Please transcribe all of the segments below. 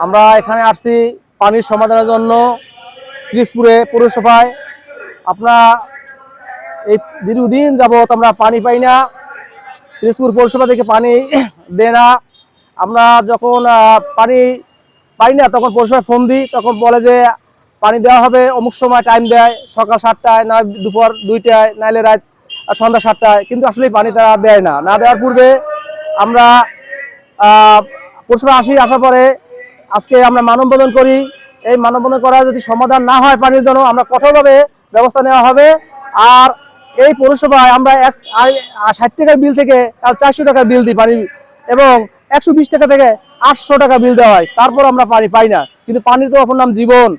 আমরা এখানে আসছি পানির সমাধানের জন্য পিরোজপুরে পৌরসভায়। আপনার এই দীর্ঘদিন যাবত আমরা পানি পাই না, পিরোজপুর পৌরসভা থেকে পানি দেয় না। আমরা যখন পানি পাই না তখন পৌরসভায় ফোন দিই, তখন বলে যে পানি দেওয়া হবে অমুক সময়, টাইম দেয় সকাল 7টায়, না দুপুর 2টায়, নাইলে রাত সন্ধ্যা 7টায়, কিন্তু আসলে পানি তারা দেয় না। না দেওয়ার পূর্বে আমরা পৌরসভা আসার পরে আজকে আমরা মানববন্ধন করি। এই মানববন্ধন করা যদি সমাধান না হয় পানির জন্য, আমরা কঠোরভাবে ব্যবস্থা নেওয়া হবে। আর এই পৌরসভায় আমরা 60 টাকার বিল থেকে 400 টাকার বিল দিই পানি, এবং 120 টাকা থেকে 800 টাকা বিল দেওয়া হয়, তারপর আমরা পানি পাই না। কিন্তু পানির তো অপর নাম জীবন।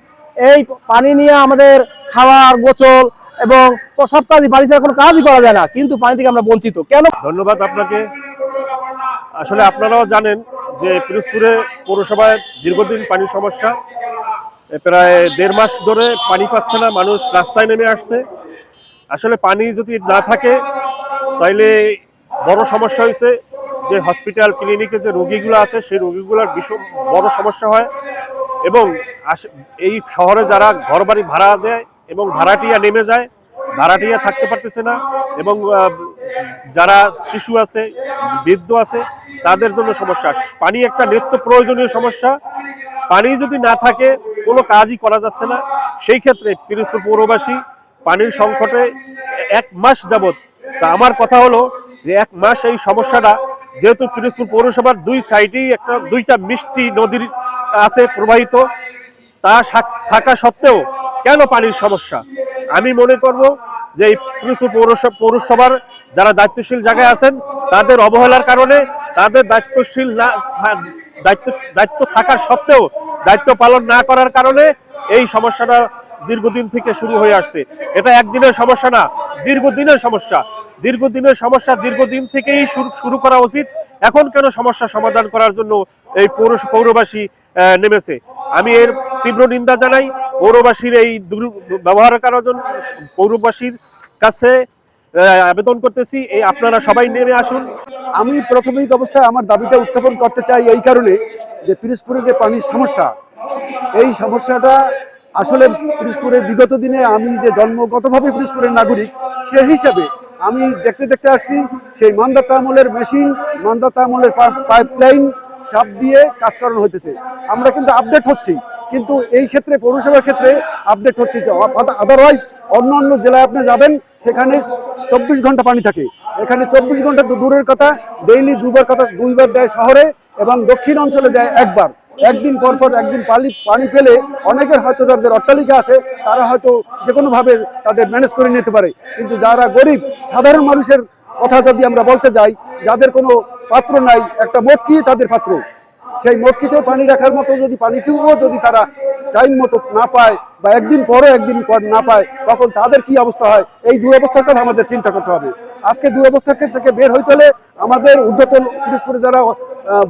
এই পানি নিয়ে আমাদের খাওয়ার, গোসল এবং সব কাজই, পানি ছাড়া কোনো কাজই করা যায় না, কিন্তু পানি থেকে আমরা বঞ্চিত কেন? ধন্যবাদ আপনাকে। আসলে আপনারাও জানেন যে পিরোজপুরে পৌরসভায় দীর্ঘদিন পানির সমস্যা, প্রায় 1.5 মাস ধরে পানি পাচ্ছে না, মানুষ রাস্তায় নেমে আসছে। আসলে পানি যদি না থাকে তাইলে বড় সমস্যা হয়েছে যে হসপিটাল ক্লিনিকে যে রোগীগুলো আছে সেই রোগীগুলোর ভীষণ বড় সমস্যা হয়। এবং এই শহরে যারা ঘরবাড়ি ভাড়া দেয় এবং ভাড়াটিয়া নেমে যায়, ভাড়াটিয়া থাকতে পারতেছে না, এবং যারা শিশু আছে, বৃদ্ধ আছে, তাদের জন্য সমস্যা। পানি একটা নিত্য প্রয়োজনীয় সমস্যা। পানি যদি না থাকে কোনো কাজই করা যাচ্ছে না। সেই ক্ষেত্রে পিরোজপুর পৌরবাসী পানির সংকটে 1 মাস যাবত। তা আমার কথা হলো যে 1 মাস এই সমস্যাটা, যেহেতু পিরোজপুর পৌরসভার 2 সাইডেই 2টা মিষ্টি নদীর আছে প্রবাহিত, তা থাকা সত্ত্বেও কেন পানির সমস্যা? আমি মনে করব যে এই পিরোজপুর পৌরসভার যারা দায়িত্বশীল জায়গায় আছেন তাদের অবহেলার কারণে, তাদের দায়িত্ব থাকার সত্ত্বেও দায়িত্ব পালন না করার কারণে এই সমস্যাটা দীর্ঘদিন থেকে শুরু হয়ে আসছে। এটা একদিনের সমস্যা না, দীর্ঘদিনের সমস্যা। দীর্ঘদিন থেকেই শুরু করা উচিত। এখন কেন সমস্যা সমাধান করার জন্য এই পৌরবাসী নেমেছে? আমি এর তীব্র নিন্দা জানাই। পৌরবাসীর এই ব্যবহার করার জন্য পৌরবাসীর কাছে আবেদন করতেছি, এই আপনারা সবাই নেমে আসুন। আমি প্রাথমিক অবস্থায় আমার দাবিটা উত্থাপন করতে চাই এই কারণে যে পিরোজপুরে যে পানির সমস্যা, এই সমস্যাটা আসলে পিরোজপুরের বিগত দিনে, আমি যে জন্মগতভাবে পিরোজপুরের নাগরিক, সে হিসাবে আমি দেখতে দেখতে আসছি সেই মান্দাতা আমলের মেশিন, মান্দাতা আমলের পাইপলাইন সাপ দিয়ে কাজ করানো হইতেছে। আমরা কিন্তু আপডেট হচ্ছি, কিন্তু এই ক্ষেত্রে পৌরসভার ক্ষেত্রে আপডেট হচ্ছে। আদারওয়াইজ অন্য জেলায় আপনি যাবেন, সেখানে 24 ঘন্টা পানি থাকে, এখানে 24 ঘন্টা দূরের কথা, ডেইলি দুইবার দেয় শহরে, এবং দক্ষিণ অঞ্চলে দেয় একবার। একদিন পর একদিন পানি পেলে অনেকের হয়তো, যাদের অট্টালিকা আছে তারা হয়তো যে কোনোভাবে তাদের ম্যানেজ করে নিতে পারে, কিন্তু যারা গরিব সাধারণ মানুষের কথা যদি আমরা বলতে যাই, যাদের কোনো পাত্র নাই, একটা মটকি তাদের পাত্র, সেই মটকিতে পানি রাখার মতো যদি পানিটুকুও যদি তারা টাইম মতো না পায়, বা একদিন পর না পায়, তখন তাদের কি অবস্থা হয়? এই দুরবস্থার কথা আমাদের চিন্তা করতে হবে। আজকে দুরবস্থা থেকে বের হইতে হলে আমাদের ঊর্ধ্বতন পিরোজপুরে যারা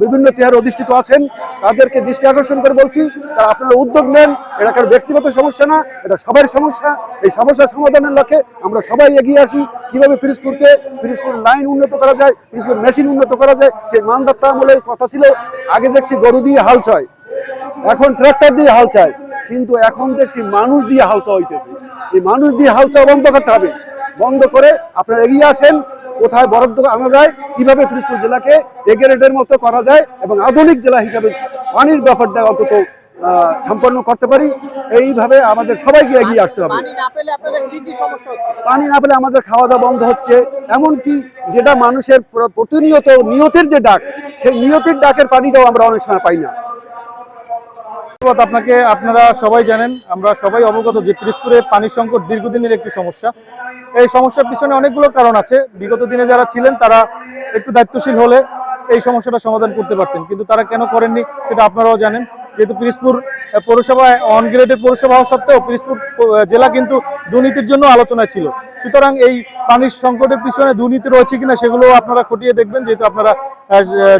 বিভিন্ন চেয়ারে অধিষ্ঠিত আছেন তাদেরকে দৃষ্টি আকর্ষণ করে বলছি, তারা আপনারা উদ্যোগ নেন। এটা কারো ব্যক্তিগত সমস্যা না, এটা সবার সমস্যা। এই সমস্যা সমাধানের লক্ষ্যে আমরা সবাই এগিয়ে আসি। কিভাবে পিরোজপুর লাইন উন্নত করা যায়, পিরোজপুর মেশিন উন্নত করা যায়। সেই মানদাতা আমলের কথা ছিল, আগে দেখছি গরু দিয়ে হাল চায়, এখন ট্রাক্টর দিয়ে হাল চায়, কিন্তু এখন দেখছি মানুষ দিয়ে হাল চাওয়া হইতেছে। এই মানুষ দিয়ে হাল চাওয়া বন্ধ করতে হবে। বন্ধ করে আপনারা এগিয়ে আসেন, কোথায় বরাদ্দ আনা যায়, কিভাবে পিরোজপুর জেলাকে এগ্রেডের মতো করা যায়, এবং আধুনিক জেলা হিসাবে পানির ব্যাপারটা অন্তত সম্পন্ন করতে পারি। এইভাবে আমাদের সবাইকে এগিয়ে আসতে হবে। পানি না পেলে আমাদের খাওয়া দাওয়া বন্ধ হচ্ছে, এমনকি যেটা মানুষের প্রতিনিয়ত নিয়তের যে ডাক, সেই নিয়তের ডাকের পানিটাও আমরা অনেক সময় পাই না। আপনাকে, আপনারা সবাই জানেন, আমরা সবাই অবগত যে পিরোজপুরে পানির সংকট দীর্ঘদিনের একটি সমস্যা। এই সমস্যার পিছনে অনেকগুলো কারণ আছে। বিগত দিনে যারা ছিলেন তারা একটু দায়িত্বশীল হলে এই সমস্যাটা সমাধান করতে পারতেন, কিন্তু তারা কেন করেননি সেটা আপনারাও জানেন। যেহেতু পিরোজপুর পৌরসভায় অনগ্রেডেড পৌরসভা হওয়া সত্ত্বেও পিরোজপুর জেলা কিন্তু দুর্নীতির জন্য আলোচনায় ছিল। সুতরাং এই পানির সংকটের পিছনে দুর্নীতি রয়েছে কিনা সেগুলো আপনারা খতিয়ে দেখবেন, যেহেতু আপনারা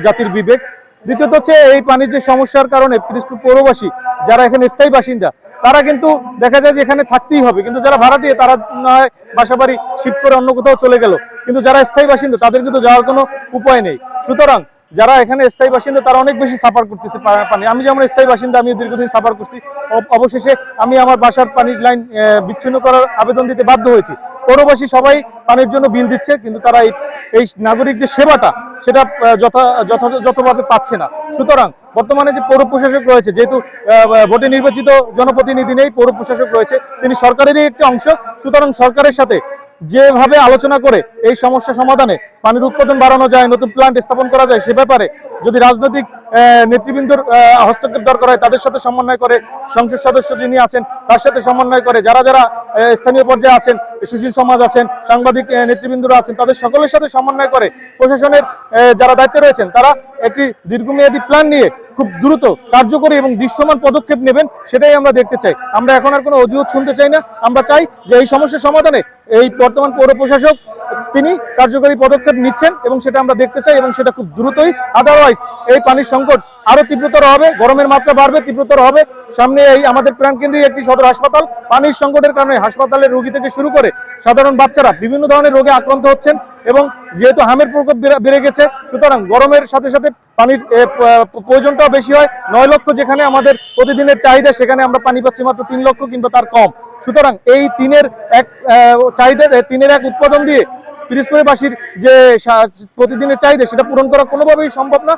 জাতির বিবেক। দ্বিতীয়ত হচ্ছে, এই পানির যে সমস্যার কারণে পিরোজপুর পৌরবাসী যারা এখানে স্থায়ী বাসিন্দা, তারা কিন্তু দেখা যায় যে এখানে থাকতেই হবে, কিন্তু যারা ভাড়াটিয়া তারা না হয় বাসা বাড়ি শিফট করে অন্য কোথাও চলে গেল, কিন্তু যারা স্থায়ী বাসিন্দা তাদের কিন্তু যাওয়ার কোনো উপায় নেই। সুতরাং যারা এখানে স্থায়ী বাসিন্দা তারা অনেক বেশি সাফার করতেছে পানি। আমি যেমন স্থায়ী বাসিন্দা, আমি দীর্ঘদিন সাফার করছি। অবশেষে আমি আমার বাসার পানির লাইন বিচ্ছিন্ন করার আবেদন দিতে বাধ্য হয়েছি। পৌরবাসী সবাই পানির জন্য বিল দিচ্ছে, কিন্তু তারা এই নাগরিক যে সেবাটা সেটা যথাযথভাবে পাচ্ছে না। সুতরাং বর্তমানে যে পৌর প্রশাসক রয়েছে, যেহেতু ভোটে নির্বাচিত জনপ্রতিনিধি নেই, পৌর প্রশাসক রয়েছে, তিনি সরকারেরই একটি অংশ। সুতরাং সরকারের সাথে যেভাবে আলোচনা করে এই সমস্যা সমাধানে পানির উৎপাদন বাড়ানো যায়, নতুন প্ল্যান্ট স্থাপন করা যায়, সে ব্যাপারে যদি রাজনৈতিক নেতৃবৃন্দর হস্তক্ষেপ দরকার হয়, তাদের সাথে সমন্বয় করে, সংসদ সদস্য যিনি আছেন তার সাথে সমন্বয় করে, যারা যারা স্থানীয় পর্যায়ে আছেন, সুশীল সমাজ আছেন, সাংবাদিক নেতৃবৃন্দরা আছেন, তাদের সকলের সাথে সমন্বয় করে প্রশাসনের যারা দায়িত্বে রয়েছেন তারা একটি দীর্ঘমেয়াদী প্ল্যান নিয়ে খুব দ্রুত কার্যকরী এবং দৃশ্যমান পদক্ষেপ নেবেন, সেটাই আমরা দেখতে চাই। আমরা এখন আর কোনো অজুহাত শুনতে চাই না। আমরা চাই যে এই সমস্যার সমাধানে এই বর্তমান পৌর প্রশাসক তিনি কার্যকরী পদক্ষেপ নিচ্ছেন, এবং সেটা আমরা দেখতে চাই, এবং সেটা খুব দ্রুতই। আদারওয়াইজ এই পানির সংকট আরো তীব্রতর হবে, গরমের মাত্রা বাড়বে, তীব্রতর হবে। সামনে এই আমাদের প্রাণকেন্দ্রিক একটি সদর হাসপাতাল, পানির সংকটের কারণে হাসপাতালের রোগী থেকে শুরু করে সাধারণ বাচ্চারা বিভিন্ন ধরনের রোগে আক্রান্ত হচ্ছেন, এবং যেহেতু হামের প্রকোপ বেড়ে গেছে, সুতরাং গরমের সাথে সাথে পানির প্রয়োজনটাও বেশি হয়। 9 লক্ষ যেখানে আমাদের প্রতিদিনের চাহিদা, সেখানে আমরা পানি পাচ্ছি মাত্র 3 লক্ষ কিংবা তার কম। সুতরাং এই তিনের এক উৎপাদন দিয়ে পিরোজপুরবাসীর যে প্রতিদিনের চাহিদা সেটা পূরণ করা কোনোভাবেই সম্ভব না।